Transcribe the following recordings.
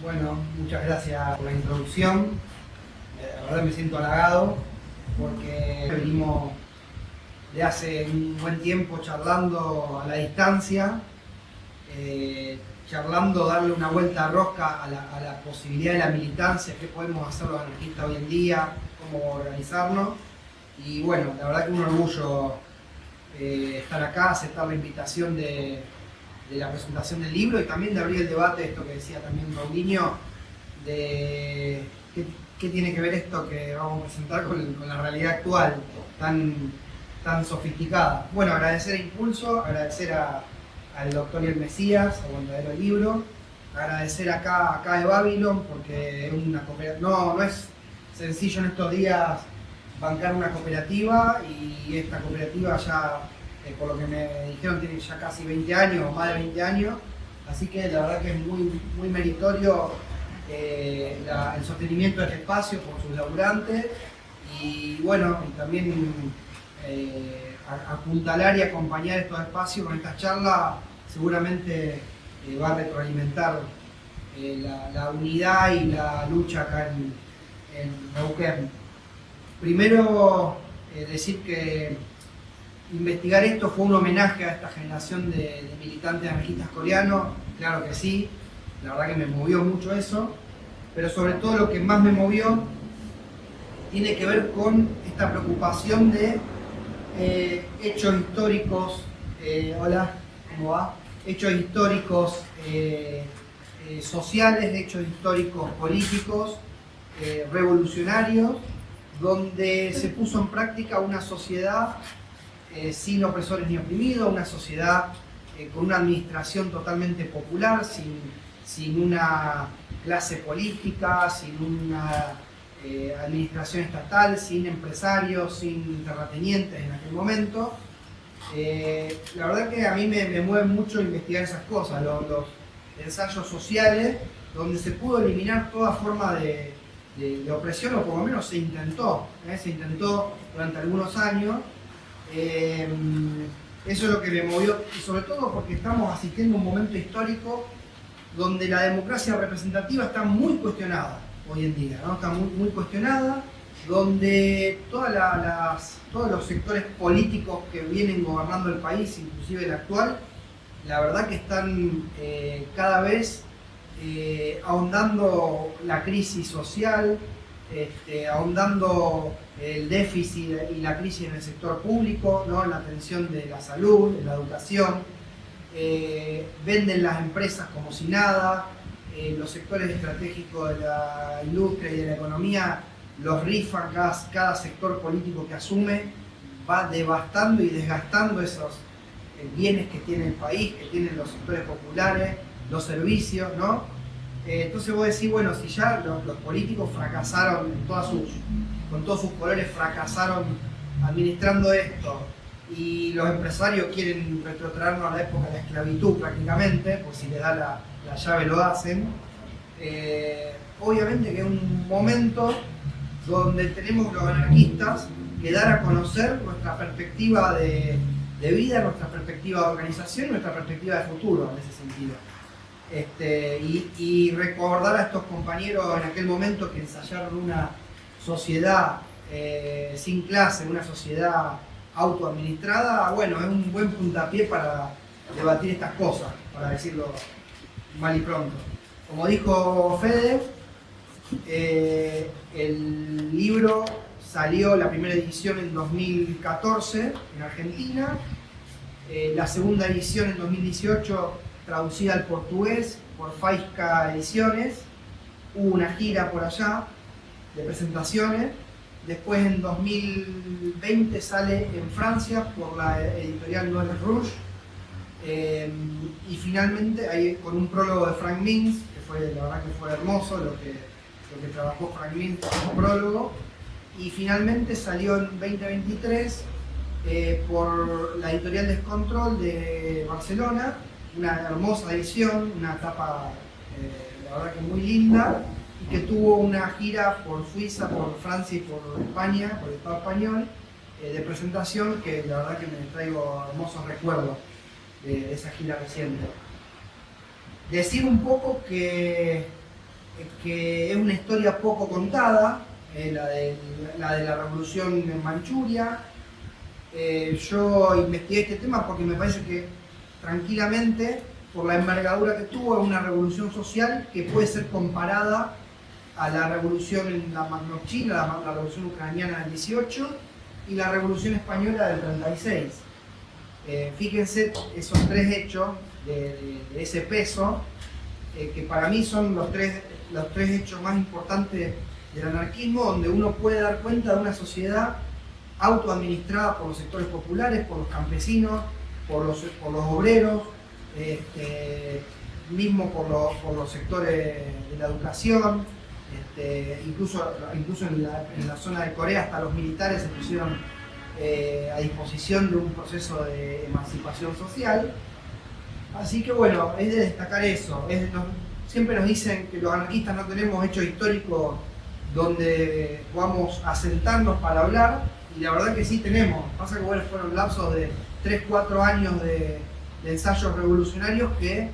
Bueno, muchas gracias por la introducción. La verdad me siento halagado porque venimos de hace un buen tiempo charlando a la distancia, charlando, darle una vuelta a rosca a la posibilidad de la militancia, qué podemos hacer los anarquistas hoy en día, cómo organizarnos. Y bueno, la verdad que un orgullo estar acá, aceptar la invitación de la presentación del libro y también de abrir el debate, esto que decía también Paulinho, de qué tiene que ver esto que vamos a presentar con la realidad actual, tan sofisticada. Bueno, agradecer a Impulso, agradecer al doctor y el Mesías, a Bondadero del Libro, agradecer acá de Babylon, porque es una cooperativa, no es sencillo en estos días bancar una cooperativa, y esta cooperativa ya, por lo que me dijeron, tiene ya casi 20 años o más de 20 años, así que la verdad que es muy meritorio el sostenimiento de este espacio por sus laburantes, y bueno, y también apuntalar y acompañar estos espacios con estas charlas seguramente va a retroalimentar la unidad y la lucha acá en Neuquén. Primero, decir que investigar esto fue un homenaje a esta generación de militantes anarquistas coreanos, claro que sí, la verdad que me movió mucho eso, pero sobre todo lo que más me movió tiene que ver con esta preocupación de hechos históricos, hola, ¿cómo va? Hechos históricos sociales, hechos históricos políticos, revolucionarios, donde se puso en práctica una sociedad sin opresores ni oprimidos, una sociedad con una administración totalmente popular, sin una clase política, sin una administración estatal, sin empresarios, sin terratenientes en aquel momento. La verdad que a mí me mueve mucho investigar esas cosas, los ensayos sociales, donde se pudo eliminar toda forma de opresión, o por lo menos se intentó durante algunos años. Eso es lo que me movió, y sobre todo porque estamos asistiendo a un momento histórico donde la democracia representativa está muy cuestionada hoy en día, ¿no? Está muy cuestionada, donde todos los sectores políticos que vienen gobernando el país, inclusive el actual, la verdad que están cada vez ahondando la crisis social, ahondando el déficit y la crisis en el sector público, ¿no? En la atención de la salud, en la educación, venden las empresas como si nada, los sectores estratégicos de la industria y de la economía los rifan, cada sector político que asume va devastando y desgastando esos bienes que tiene el país, que tienen los sectores populares, los servicios, ¿no? Entonces vos decís, bueno, si ya los políticos fracasaron con todos sus colores, fracasaron administrando esto, y los empresarios quieren retrotraernos a la época de la esclavitud prácticamente, pues si les da la llave lo hacen, obviamente que es un momento donde tenemos los anarquistas que dar a conocer nuestra perspectiva de vida, nuestra perspectiva de organización, nuestra perspectiva de futuro en ese sentido. Y recordar a estos compañeros en aquel momento que ensayaron una sociedad sin clase, una sociedad autoadministrada, bueno, es un buen puntapié para debatir estas cosas, para decirlo mal y pronto. Como dijo Fede, el libro salió la primera edición en 2014 en Argentina, la segunda edición en 2018 traducida al portugués por Faisca Ediciones, hubo una gira por allá de presentaciones, después en 2020 sale en Francia por la editorial Noël Rouge, y finalmente ahí, con un prólogo de Frank Means, que la verdad que fue hermoso lo que trabajó Frank Means como prólogo, y finalmente salió en 2023 por la editorial Descontrol de Barcelona, una hermosa edición, una tapa la verdad que muy linda, y que tuvo una gira por Suiza, por Francia y por España, por el Estado español, de presentación, que la verdad que me traigo hermosos recuerdos de esa gira reciente. Decir un poco que que es una historia poco contada, la de la revolución en Manchuria. Yo investigué este tema porque me parece que tranquilamente, por la envergadura que tuvo, es una revolución social que puede ser comparada a la revolución en la Magnochina, la revolución ucraniana del 18 y la revolución española del 36. Fíjense esos tres hechos de ese peso, que para mí son los tres hechos más importantes del anarquismo, donde uno puede dar cuenta de una sociedad autoadministrada por los sectores populares, por los campesinos, por los obreros, mismo por los sectores de la educación, incluso en la zona de Corea hasta los militares se pusieron a disposición de un proceso de emancipación social. Así que bueno, es de destacar eso. Siempre nos dicen que los anarquistas no tenemos hechos históricos donde podamos asentarnos para hablar, y la verdad que sí tenemos. Pasa que bueno, fueron lapsos de 3-4 años de ensayos revolucionarios que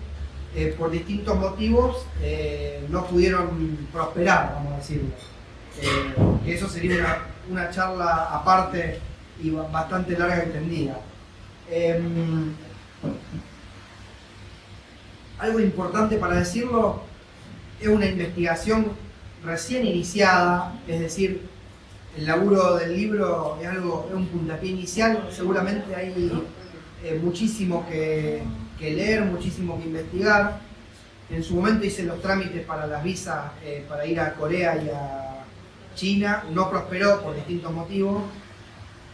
por distintos motivos no pudieron prosperar, vamos a decirlo. Que eso sería una charla aparte y bastante larga y tendida. Algo importante para decirlo, es una investigación recién iniciada, es decir, el laburo del libro es un puntapié inicial. Seguramente hay muchísimo que leer, muchísimo que investigar. En su momento hice los trámites para las visas para ir a Corea y a China, no prosperó por distintos motivos,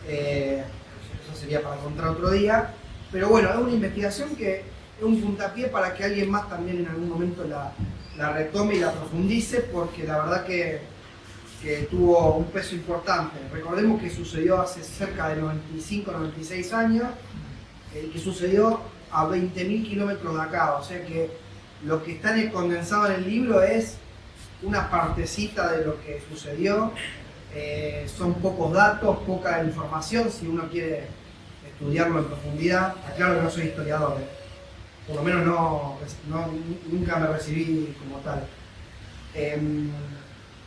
eso sería para contar otro día, pero bueno, es una investigación que es un puntapié para que alguien más también en algún momento la retome y la profundice, porque la verdad que tuvo un peso importante. Recordemos que sucedió hace cerca de 95-96 años, que sucedió a 20.000 kilómetros de acá, o sea que lo que está condensado en el libro es una partecita de lo que sucedió. Son pocos datos, poca información si uno quiere estudiarlo en profundidad. Aclaro que no soy historiador, por lo menos nunca me recibí como tal.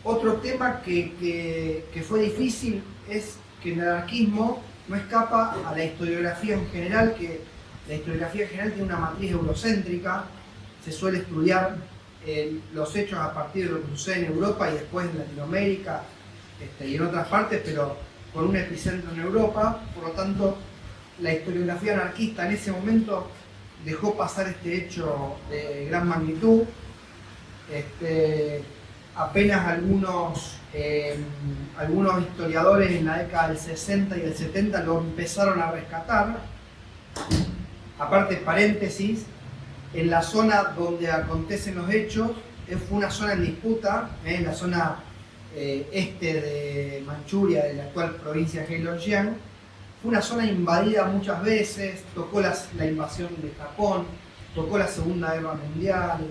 Otro tema que fue difícil es que el anarquismo no escapa a la historiografía en general, que la historiografía en general tiene una matriz eurocéntrica. Se suele estudiar los hechos a partir de lo que sucede en Europa y después en Latinoamérica y en otras partes, pero con un epicentro en Europa. Por lo tanto, la historiografía anarquista en ese momento dejó pasar este hecho de gran magnitud. Apenas algunos historiadores en la década del 60 y del 70 lo empezaron a rescatar. Aparte, paréntesis, en la zona donde acontecen los hechos, fue una zona en disputa, en la zona este de Manchuria, de la actual provincia de Heilongjiang. Fue una zona invadida muchas veces, tocó la invasión de Japón, tocó la Segunda Guerra Mundial,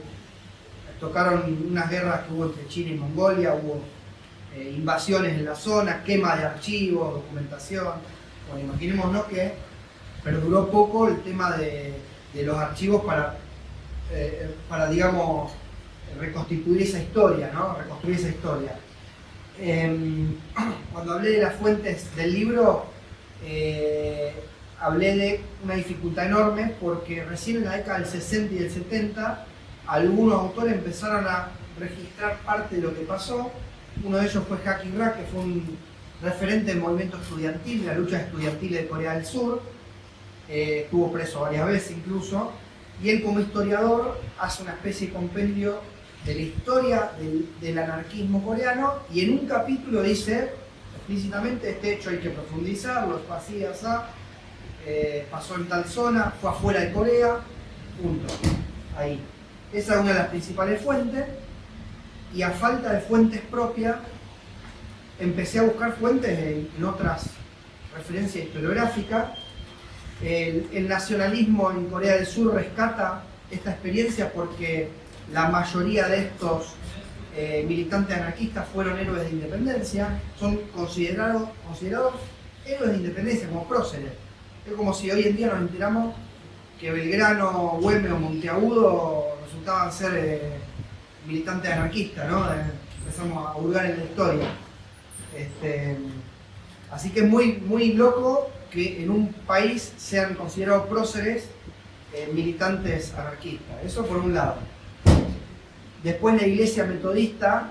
tocaron unas guerras que hubo entre China y Mongolia, hubo invasiones en la zona, quema de archivos, documentación. Bueno, imaginémonos que perduró poco el tema de los archivos para digamos, reconstituir esa historia, ¿no? Reconstruir esa historia. Cuando hablé de las fuentes del libro, hablé de una dificultad enorme, porque recién en la década del 60 y del 70 algunos autores empezaron a registrar parte de lo que pasó. Uno de ellos fue Jack Rak, que fue un referente del movimiento estudiantil, de la lucha estudiantil de Corea del Sur. Estuvo preso varias veces incluso, y él como historiador hace una especie de compendio de la historia del anarquismo coreano, y en un capítulo dice explícitamente: este hecho hay que profundizarlo, fue así, así, pasó en tal zona, fue afuera de Corea, punto. Ahí. Esa es una de las principales fuentes, y a falta de fuentes propias empecé a buscar fuentes en otras referencias historiográficas. El nacionalismo en Corea del Sur rescata esta experiencia porque la mayoría de estos militantes anarquistas fueron héroes de independencia, son considerados héroes de independencia, como próceres. Es como si hoy en día nos enteramos que Belgrano, Güemes o Monteagudo resultaban ser militantes anarquistas, ¿no? Empezamos a hurgar en la historia. Así que es muy, muy loco que en un país sean considerados próceres militantes anarquistas. Eso por un lado. Después la Iglesia Metodista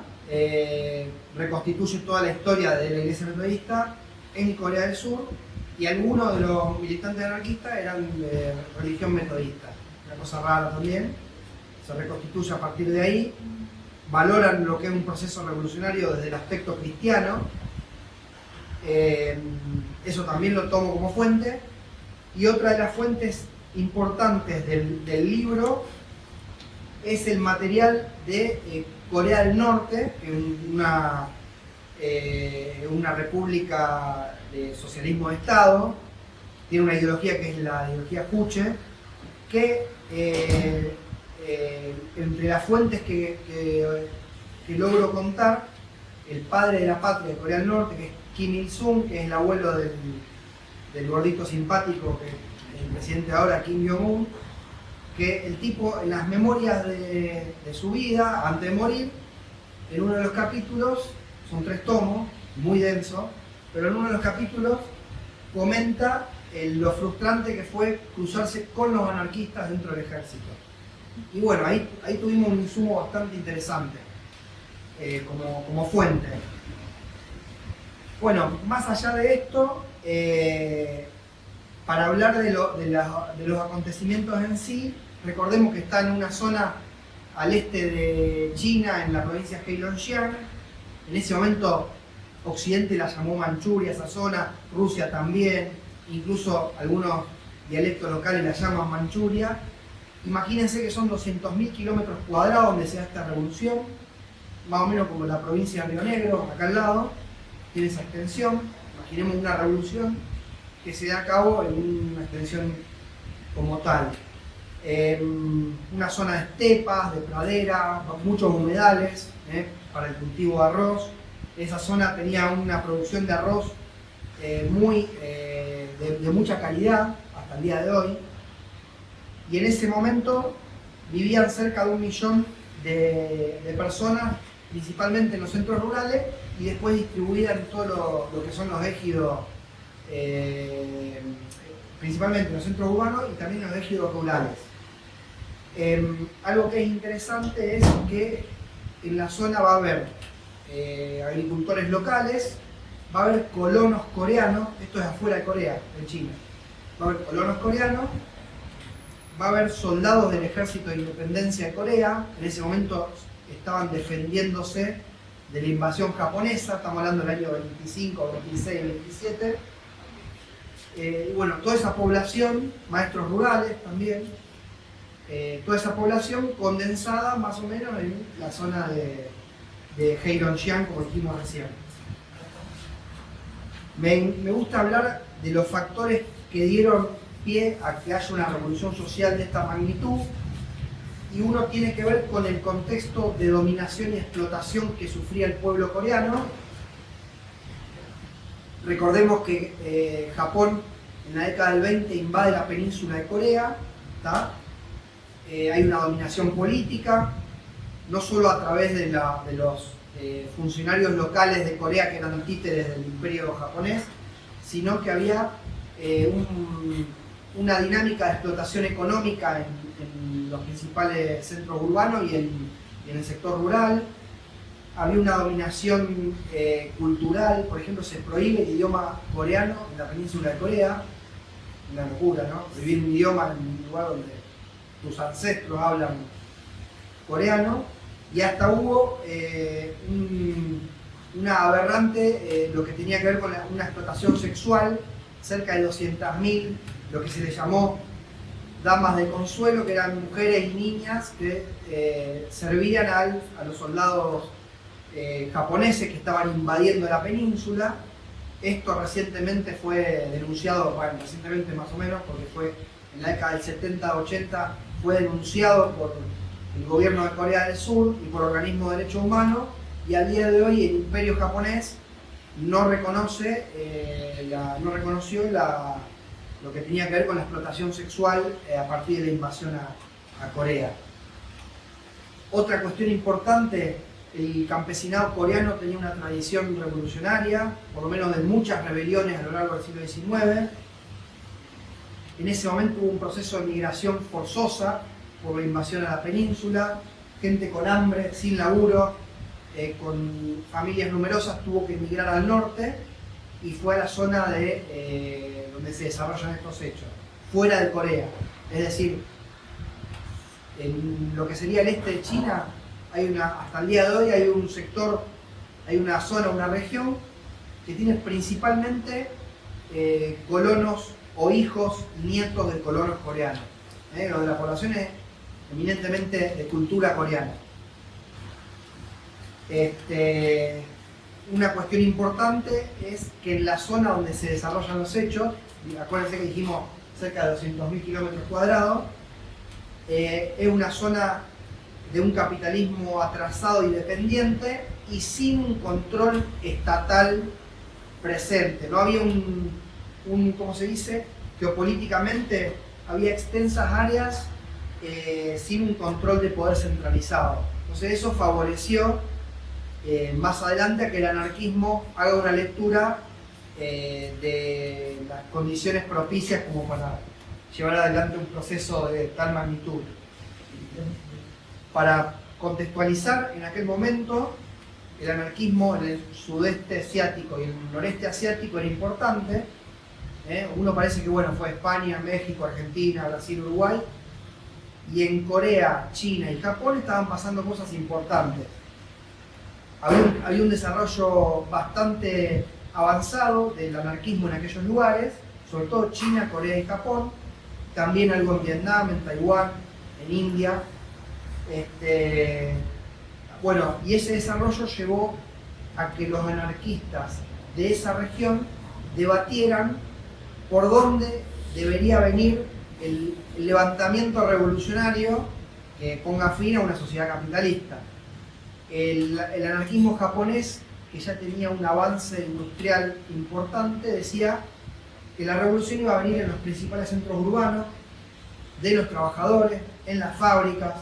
reconstituye toda la historia de la Iglesia Metodista en Corea del Sur, y algunos de los militantes anarquistas eran de religión metodista. Una cosa rara también. Se reconstituye a partir de ahí. Valoran lo que es un proceso revolucionario desde el aspecto cristiano. Eso también lo tomo como fuente. Y otra de las fuentes importantes del libro es el material de Corea del Norte, que es una república de socialismo de Estado. Tiene una ideología que es la ideología Juche, que entre las fuentes que logro contar, el padre de la patria de Corea del Norte, que es Kim Il-sung, que es el abuelo del gordito simpático, que es el presidente ahora, Kim Jong-un, que el tipo, en las memorias de su vida, antes de morir, en uno de los capítulos, son 3 tomos, muy denso, pero en uno de los capítulos comenta lo frustrante que fue cruzarse con los anarquistas dentro del ejército. Y bueno, ahí tuvimos un insumo bastante interesante como fuente. Bueno, más allá de esto, para hablar de los acontecimientos en sí, recordemos que está en una zona al este de China, en la provincia de Heilongjiang. En ese momento Occidente la llamó Manchuria, esa zona, Rusia también, incluso algunos dialectos locales la llaman Manchuria. Imagínense que son 200.000 kilómetros cuadrados donde se da esta revolución, más o menos como la provincia de Río Negro, acá al lado, tiene esa extensión. Imaginemos una revolución que se da a cabo en una extensión como tal. Una zona de estepas, de pradera, muchos humedales para el cultivo de arroz. Esa zona tenía una producción de arroz de mucha calidad hasta el día de hoy. Y en ese momento vivían cerca de 1 millón de personas, principalmente en los centros rurales, y después distribuidas en todo lo que son los ejidos, principalmente en los centros urbanos y también en los ejidos rurales. Algo que es interesante es que en la zona va a haber agricultores locales, va a haber colonos coreanos, esto es afuera de Corea, en China, va a haber colonos coreanos, va a haber soldados del Ejército de Independencia de Corea. En ese momento estaban defendiéndose de la invasión japonesa, estamos hablando del año 25, 26, 27. Y bueno, toda esa población, maestros rurales también, toda esa población condensada más o menos en la zona de Heilongjiang, como dijimos recién. Me gusta hablar de los factores que dieron pie a que haya una revolución social de esta magnitud, y uno tiene que ver con el contexto de dominación y explotación que sufría el pueblo coreano. Recordemos que Japón en la década del 20 invade la península de Corea, hay una dominación política, no solo a través de los funcionarios locales de Corea que eran antíteres del imperio japonés, sino que había una dinámica de explotación económica en los principales centros urbanos y en el sector rural. Había una dominación cultural, por ejemplo, se prohíbe el idioma coreano en la península de Corea. Una locura, ¿no? Prohibir un idioma en un lugar donde tus ancestros hablan coreano. Y hasta hubo una aberrante, lo que tenía que ver con una explotación sexual, cerca de 200.000, lo que se le llamó damas de consuelo, que eran mujeres y niñas que servían a los soldados japoneses que estaban invadiendo la península. Esto recientemente fue denunciado, bueno, recientemente más o menos, porque fue en la década del 70-80, fue denunciado por el gobierno de Corea del Sur y por organismos de derechos humanos, y al día de hoy el imperio japonés no reconoció lo que tenía que ver con la explotación sexual a partir de la invasión a Corea. Otra cuestión importante, el campesinado coreano tenía una tradición revolucionaria, por lo menos de muchas rebeliones a lo largo del siglo XIX. En ese momento hubo un proceso de migración forzosa por la invasión a la península, gente con hambre, sin laburo, con familias numerosas tuvo que emigrar al norte y fue a la zona donde se desarrollan estos hechos, fuera de Corea. Es decir, en lo que sería el este de China, hasta el día de hoy hay un sector, hay una zona, una región que tiene principalmente colonos o hijos, nietos de colonos coreanos. Lo de la población es eminentemente de cultura coreana. Una cuestión importante es que en la zona donde se desarrollan los hechos, acuérdense que dijimos cerca de 200.000 kilómetros cuadrados, es una zona de un capitalismo atrasado y dependiente y sin un control estatal presente. No había ¿cómo se dice? Geopolíticamente había extensas áreas sin un control de poder centralizado. Entonces eso favoreció más adelante a que el anarquismo haga una lectura de las condiciones propicias como para llevar adelante un proceso de tal magnitud. Para contextualizar, en aquel momento el anarquismo en el sudeste asiático y en el noreste asiático era importante. Uno parece que bueno, fue España, México, Argentina, Brasil, Uruguay, y en Corea, China y Japón estaban pasando cosas importantes. Había un desarrollo bastante avanzado del anarquismo en aquellos lugares, sobre todo China, Corea y Japón, también algo en Vietnam, en Taiwán, en India. Bueno, y ese desarrollo llevó a que los anarquistas de esa región debatieran por dónde debería venir el levantamiento revolucionario que ponga fin a una sociedad capitalista. El anarquismo japonés, que ya tenía un avance industrial importante, decía que la revolución iba a venir en los principales centros urbanos, de los trabajadores, en las fábricas,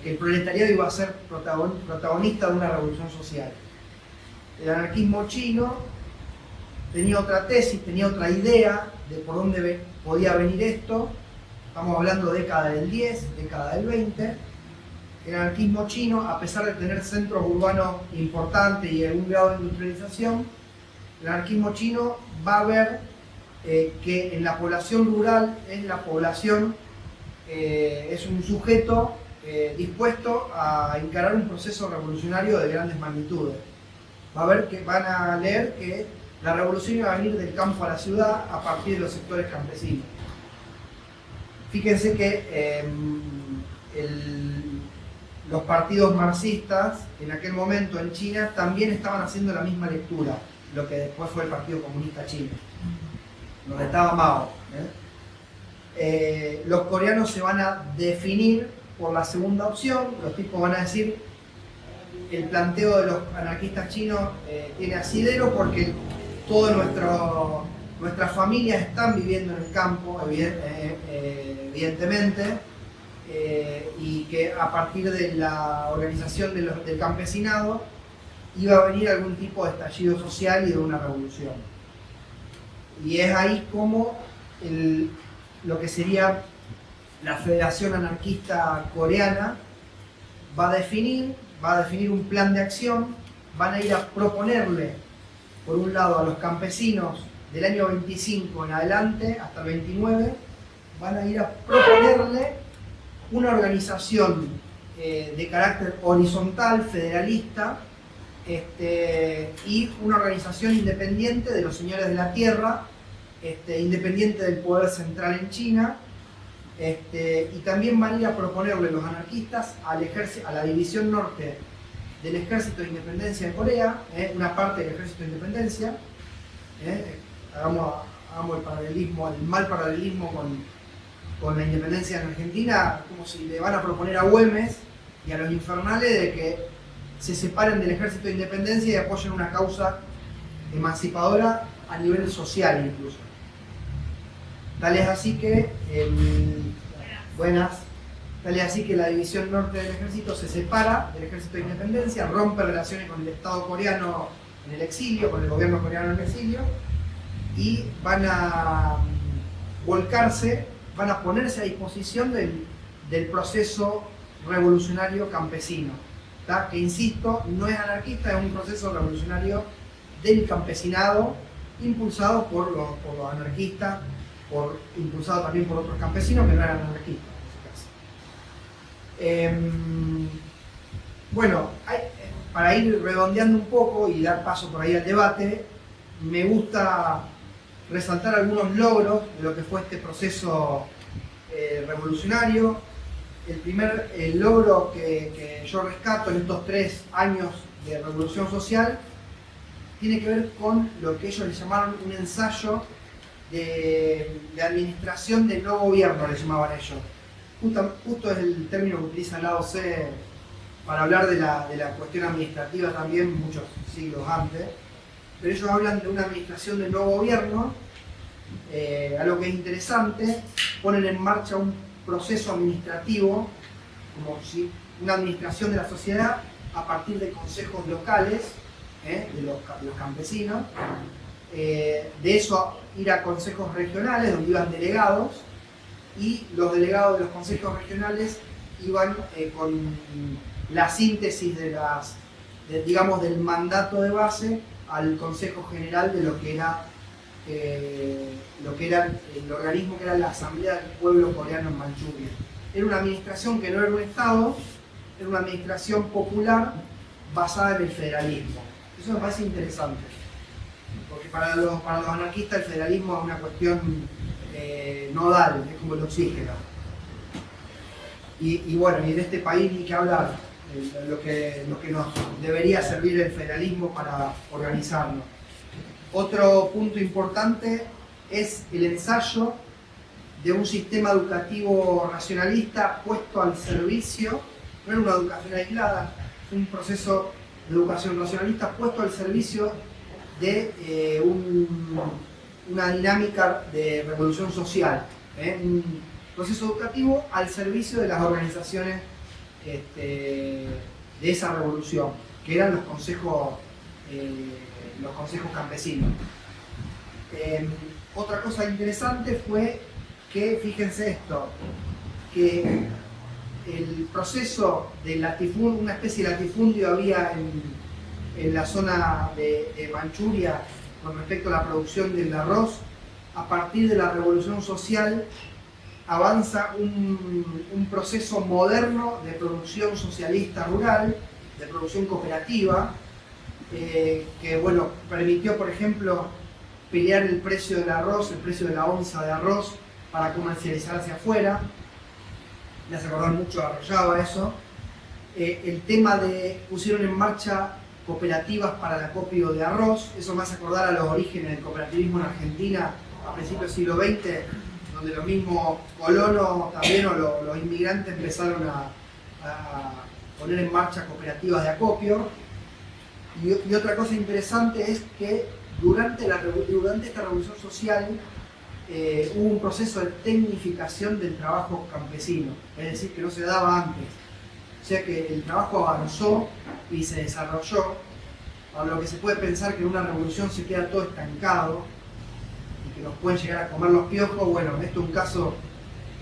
que el proletariado iba a ser protagonista de una revolución social. El anarquismo chino tenía otra tesis, tenía otra idea de por dónde podía venir esto. Estamos hablando de década del 10, década del 20. El anarquismo chino, a pesar de tener centros urbanos importantes y algún grado de industrialización, el anarquismo chino va a ver que en la población rural es un sujeto dispuesto a encarar un proceso revolucionario de grandes magnitudes. Van a leer que la revolución iba a venir del campo a la ciudad a partir de los sectores campesinos. Fíjense que los partidos marxistas en aquel momento en China también estaban haciendo la misma lectura, lo que después fue el Partido Comunista Chino, donde estaba Mao. Los coreanos se van a definir por la segunda opción. Los tipos van a decir: el planteo de los anarquistas chinos tiene asidero porque todas nuestras familias están viviendo en el campo, evidentemente, y que a partir de la organización del campesinado iba a venir algún tipo de estallido social y de una revolución. Y es ahí como lo que sería la Federación Anarquista Coreana va a definir un plan de acción. Van a ir a proponerle, por un lado, a los campesinos del año 25 en adelante, hasta el 29, van a ir a proponerle una organización de carácter horizontal, federalista, y una organización independiente de los señores de la tierra, independiente del poder central en China, y también van a ir a proponerle los anarquistas a la división norte del Ejército de Independencia de Corea, una parte del Ejército de Independencia. Hagamos el mal paralelismo con la independencia en Argentina, como si le van a proponer a Güemes y a los infernales de que se separen del Ejército de Independencia y apoyen una causa emancipadora a nivel social incluso. Tal es así que, buenas, Tal es así que la división norte del ejército se separa del ejército de independencia, rompe relaciones con el Estado coreano en el exilio, con el gobierno coreano en el exilio, y van a volcarse, van a ponerse a disposición del proceso revolucionario campesino, ¿tá? Que insisto, no es anarquista, es un proceso revolucionario del campesinado, impulsado por los anarquistas, impulsado también por otros campesinos que no eran anarquistas en ese caso. Bueno, para ir redondeando un poco y dar paso por ahí al debate, me gusta resaltar algunos logros de lo que fue este proceso revolucionario. El primer logro que yo rescato en estos 3 años de revolución social tiene que ver con lo que ellos le llamaron un ensayo de administración de no gobierno, le llamaban ellos. Justo es el término que utiliza Lao Tse para hablar de la cuestión administrativa también, muchos siglos antes. Pero ellos hablan de una administración de no gobierno, algo que es interesante. Ponen en marcha un proceso administrativo, como si una administración de la sociedad a partir de consejos locales, de los campesinos. De eso ir a consejos regionales, donde iban delegados, y los delegados de los consejos regionales iban con la síntesis digamos, del mandato de base al Consejo General de lo que era el organismo que era la Asamblea del Pueblo Coreano en Manchuria. Era una administración que no era un Estado, era una administración popular basada en el federalismo. Eso me parece interesante, porque para los anarquistas el federalismo es una cuestión nodal, es como el oxígeno. Y bueno, y en este país ni que hablar, lo que nos debería servir el federalismo para organizarnos. Otro punto importante es el ensayo de un sistema educativo racionalista puesto al servicio, no era una educación aislada, un proceso de educación racionalista puesto al servicio de una dinámica de revolución social, un proceso educativo al servicio de las organizaciones de esa revolución, que eran los consejos campesinos. Otra cosa interesante fue que, fíjense esto, que el proceso de latifundio, una especie de latifundio había en la zona de Manchuria con respecto a la producción del arroz. A partir de la revolución social avanza un proceso moderno de producción socialista rural, de producción cooperativa, que bueno, permitió, por ejemplo, pelear el precio del arroz, el precio de la onza de arroz para comercializarse afuera. Me hace acordar mucho a Arroyaba eso. El tema de pusieron en marcha cooperativas para el acopio de arroz, eso me hace acordar a los orígenes del cooperativismo en Argentina a principios del siglo XX, donde los mismos colonos también o los inmigrantes empezaron a poner en marcha cooperativas de acopio. Y otra cosa interesante es que durante esta revolución social hubo un proceso de tecnificación del trabajo campesino, es decir, que no se daba antes. O sea que el trabajo avanzó y se desarrolló, a lo que se puede pensar que en una revolución se queda todo estancado y que nos pueden llegar a comer los piojos. Bueno, esto es un caso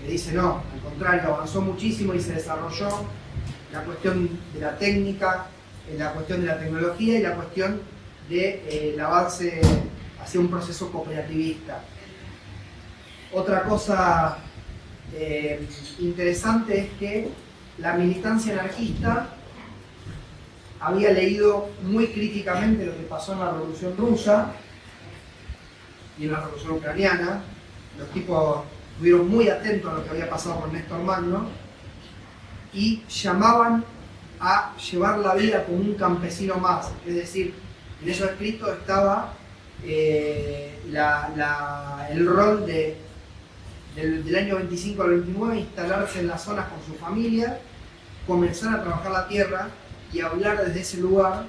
que dice no, al contrario, avanzó muchísimo y se desarrolló la cuestión de la técnica, la cuestión de la tecnología y la cuestión del avance hacia un proceso cooperativista. Otra cosa interesante es que la militancia anarquista había leído muy críticamente lo que pasó en la Revolución Rusa y en la Revolución Ucraniana. Los tipos estuvieron muy atentos a lo que había pasado con Néstor Magno y llamaban a llevar la vida como un campesino más. Es decir, en esos escritos estaba el rol del año 25 al 29, instalarse en las zonas con su familia, comenzar a trabajar la tierra y hablar desde ese lugar,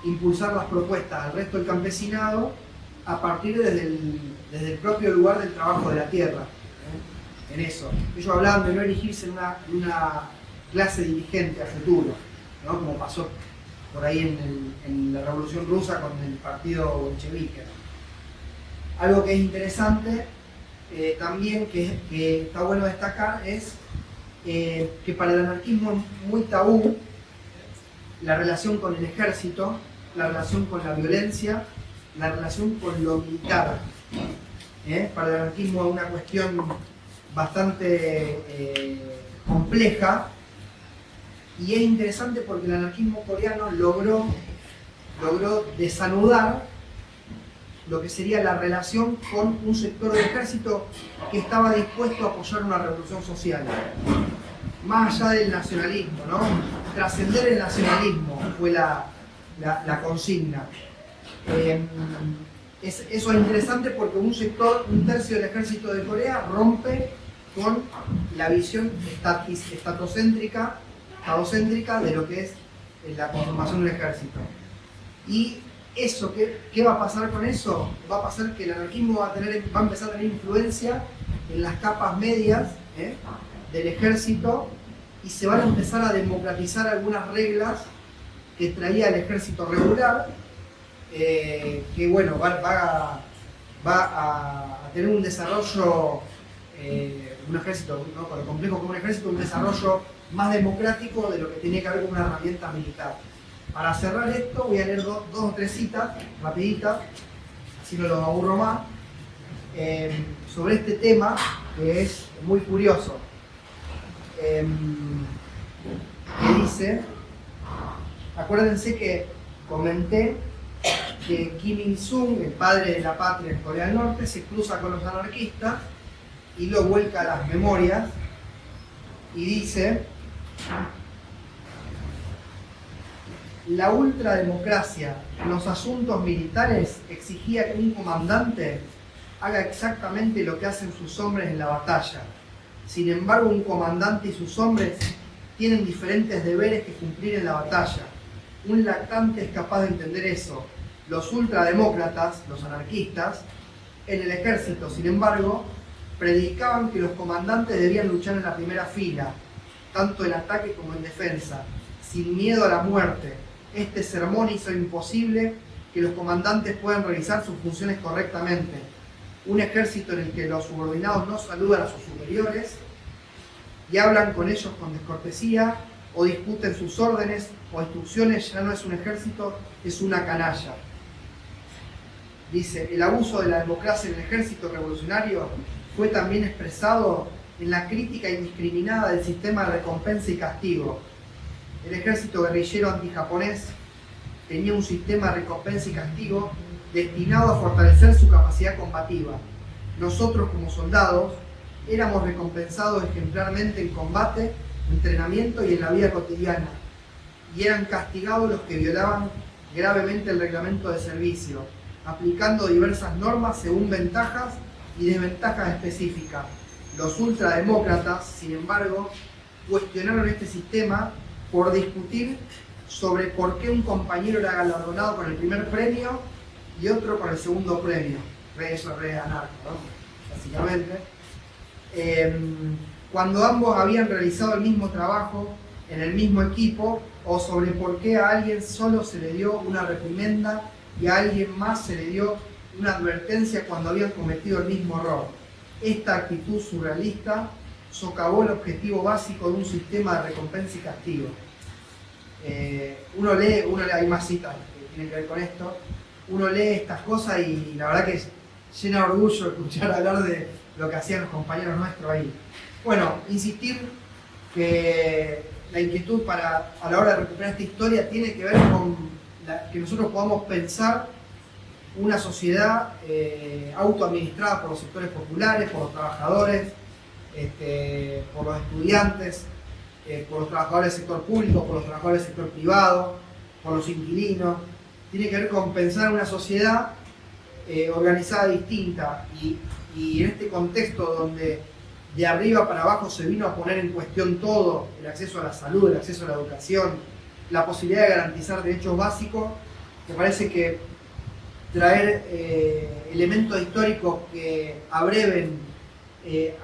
impulsar las propuestas al resto del campesinado a partir desde el propio lugar del trabajo de la tierra. en eso. Ellos hablaban de no erigirse en una clase dirigente a futuro, ¿no? Como pasó por ahí en la Revolución Rusa con el partido bolchevique. Algo que es interesante también, que está bueno destacar, es que para el anarquismo es muy tabú la relación con el ejército, la relación con la violencia, la relación con lo militar. Para el anarquismo es una cuestión bastante compleja, y es interesante porque el anarquismo coreano logró desanudar lo que sería la relación con un sector del ejército que estaba dispuesto a apoyar una revolución social. Más allá del nacionalismo, ¿no? Trascender el nacionalismo fue la consigna. Eso es interesante porque un tercio del ejército de Corea rompe con la visión estadocéntrica de lo que es la conformación del ejército. Y eso, ¿qué va a pasar con eso? Va a pasar que el anarquismo va a empezar a tener influencia en las capas medias del ejército, y se van a empezar a democratizar algunas reglas que traía el ejército regular, que bueno, va a tener un desarrollo, un ejército, ¿no? Con lo complejo como un ejército, un desarrollo más democrático de lo que tenía que haber como una herramienta militar. Para cerrar esto voy a leer dos o tres citas rapiditas, así no los aburro más, sobre este tema que es muy curioso. Que dice, acuérdense que comenté que Kim Il-sung, el padre de la patria en Corea del Norte, se cruza con los anarquistas y lo vuelca a las memorias y dice: la ultrademocracia en los asuntos militares exigía que un comandante haga exactamente lo que hacen sus hombres en la batalla. Sin embargo, un comandante y sus hombres tienen diferentes deberes que cumplir en la batalla. Un lactante es capaz de entender eso. Los ultrademócratas, los anarquistas, en el ejército, sin embargo, predicaban que los comandantes debían luchar en la primera fila, tanto en ataque como en defensa, sin miedo a la muerte. Este sermón hizo imposible que los comandantes puedan realizar sus funciones correctamente. Un ejército en el que los subordinados no saludan a sus superiores y hablan con ellos con descortesía o discuten sus órdenes o instrucciones ya no es un ejército, es una canalla. Dice, el abuso de la democracia en el ejército revolucionario fue también expresado en la crítica indiscriminada del sistema de recompensa y castigo. El ejército guerrillero antijaponés tenía un sistema de recompensa y castigo destinado a fortalecer su capacidad combativa. Nosotros, como soldados, éramos recompensados ejemplarmente en combate, entrenamiento y en la vida cotidiana, y eran castigados los que violaban gravemente el reglamento de servicio, aplicando diversas normas según ventajas y desventajas específicas. Los ultrademócratas, sin embargo, cuestionaron este sistema por discutir sobre por qué un compañero era galardonado con el primer premio y otro con el segundo premio. Eso es re anarco, ¿no? Básicamente. Cuando ambos habían realizado el mismo trabajo en el mismo equipo, o sobre por qué a alguien solo se le dio una reprimenda y a alguien más se le dio una advertencia cuando habían cometido el mismo error. Esta actitud surrealista socavó el objetivo básico de un sistema de recompensa y castigo. Uno lee, hay más citas que tienen que ver con esto, uno lee estas cosas y la verdad que llena de orgullo escuchar hablar de lo que hacían los compañeros nuestros ahí. Bueno, insistir que la inquietud a la hora de recuperar esta historia tiene que ver con que nosotros podamos pensar una sociedad autoadministrada por los sectores populares, por los trabajadores, por los estudiantes, por los trabajadores del sector público, por los trabajadores del sector privado, por los inquilinos. Tiene que ver con pensar una sociedad organizada distinta, y en este contexto donde de arriba para abajo se vino a poner en cuestión todo, el acceso a la salud, el acceso a la educación, la posibilidad de garantizar derechos básicos, me parece que traer elementos históricos que abreven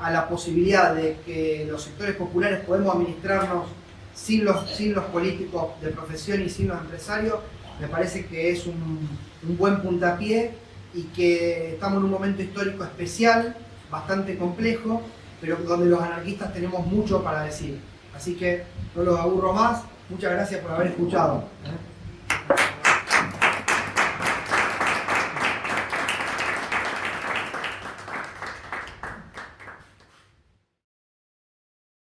a la posibilidad de que los sectores populares podemos administrarnos sin los políticos de profesión y sin los empresarios, me parece que es un buen puntapié y que estamos en un momento histórico especial, bastante complejo, pero donde los anarquistas tenemos mucho para decir. Así que no los aburro más. Muchas gracias por haber escuchado.